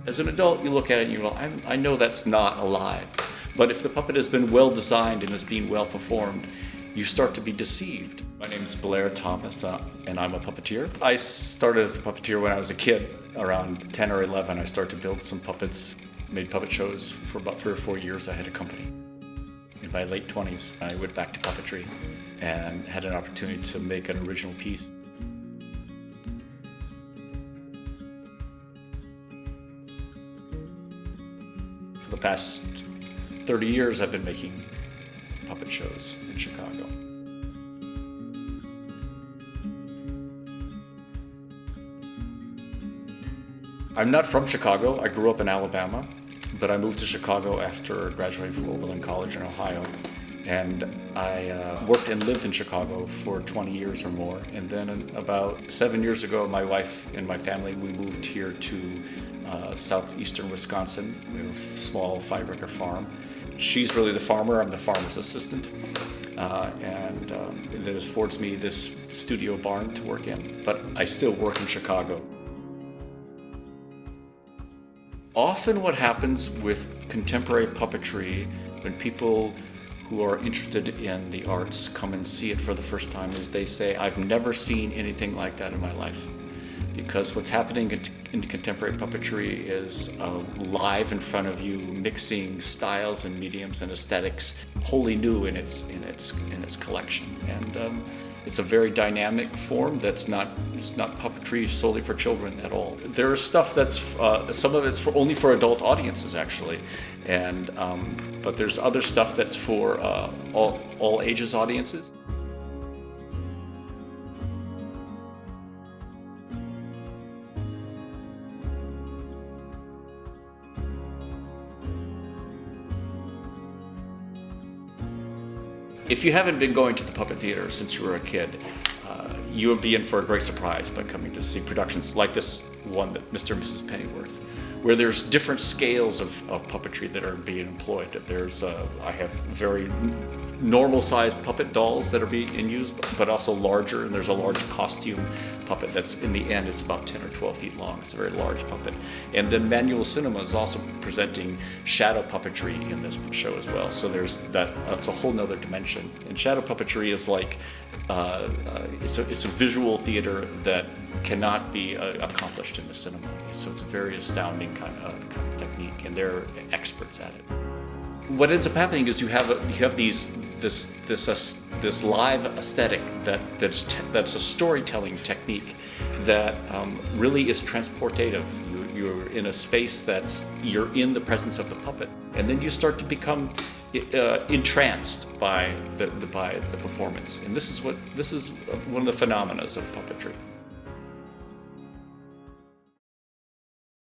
As an adult, you look at it and you go, I know that's not alive. But if the puppet has been well designed and is being well performed, you start to be deceived. My name's Blair Thomas, and I'm a puppeteer. I started as a puppeteer when I was a kid. Around 10 or 11, I started to build some puppets, made puppet shows. For about 3 or 4 years, I had a company. In my late 20s, I went back to puppetry and had an opportunity to make an original piece. For the past 30 years, I've been making puppet shows in Chicago. I'm not from Chicago. I grew up in Alabama, but I moved to Chicago after graduating from Oberlin College in Ohio. And I worked and lived in Chicago for 20 years or more. And then about 7 years ago, my wife and my family, we moved here to southeastern Wisconsin. We have a small 5-acre farm. She's really the farmer, I'm the farmer's assistant. And it affords me this studio barn to work in, but I still work in Chicago. Often what happens with contemporary puppetry, when people who are interested in the arts come and see it for the first time, is they say, I've never seen anything like that in my life. Because what's happening in contemporary puppetry is live in front of you, mixing styles and mediums and aesthetics, wholly new in its collection. And it's a very dynamic form that's not puppetry solely for children at all. There's stuff that's some of it's only for adult audiences actually, and but there's other stuff that's for all ages audiences. If you haven't been going to the puppet theater since you were a kid, you would be in for a great surprise by coming to see productions like this one, that Mr. and Mrs. Pennyworth, where there's different scales of puppetry that are being employed. There's I have very normal-sized puppet dolls that are being used, but also larger, and there's a large costume puppet that's in the end is about 10 or 12 feet long. It's a very large puppet. And then Manual Cinema is also presenting shadow puppetry in this show as well. So there's that's a whole nother dimension. And shadow puppetry is like it's a visual theater that cannot be accomplished in the cinema. So it's a very astounding kind of technique, and they're experts at it. What ends up happening is you have this live aesthetic that's a storytelling technique that really is transportative. You're in a space you're in the presence of the puppet, and then you start to become entranced by the performance. And this is one of the phenomena of puppetry.